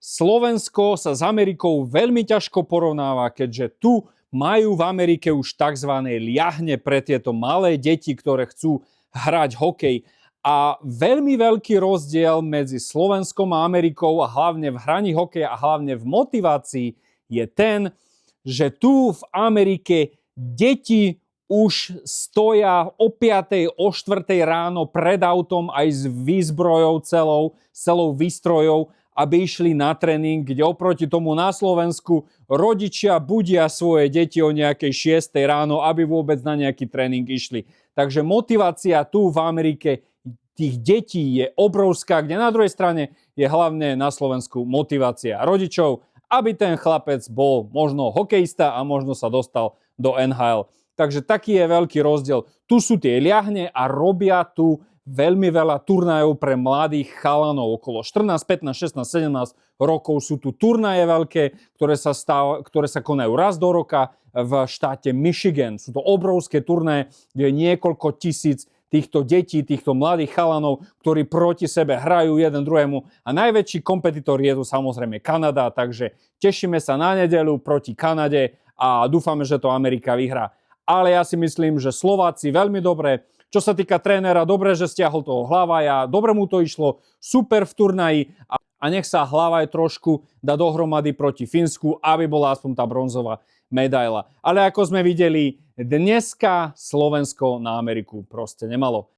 Slovensko sa s Amerikou veľmi ťažko porovnáva, keďže tu majú v Amerike už tzv. Liahne pre tieto malé deti, ktoré chcú hrať hokej. A veľmi veľký rozdiel medzi Slovenskom a Amerikou a hlavne v hraní hokeja a hlavne v motivácii je ten, že tu v Amerike deti už stoja o 5. o 4. ráno pred autom aj s výzbrojou celou výstrojou, aby išli na tréning, kde oproti tomu na Slovensku rodičia budia svoje deti o nejakej 6. ráno, aby vôbec na nejaký tréning išli. Takže motivácia tu v Amerike tých detí je obrovská, kde na druhej strane je hlavne na Slovensku motivácia rodičov, aby ten chlapec bol možno hokejista a možno sa dostal do NHL. Takže taký je veľký rozdiel. Tu sú tie liahne a robia tu veľmi veľa turnajov pre mladých chalanov. Okolo 14, 15, 16, 17 rokov sú tu turnaje veľké, ktoré sa konajú raz do roka v štáte Michigan. Sú to obrovské turnaje, kde je niekoľko tisíc týchto detí, týchto mladých chalanov, ktorí proti sebe hrajú jeden druhému. A najväčší kompetitor je tu samozrejme Kanada, takže tešíme sa na nedeľu proti Kanade a dúfame, že to Amerika vyhrá. Ale ja si myslím, že Slováci veľmi dobre. Čo sa týka trénera, dobre, že stiahol toho Hlavaja, dobre mu to išlo, super v turnaji a nech sa Hlavaj trošku dá dohromady proti Fínsku, aby bola aspoň tá bronzová medaila. Ale ako sme videli, dneska Slovensko na Ameriku proste nemalo.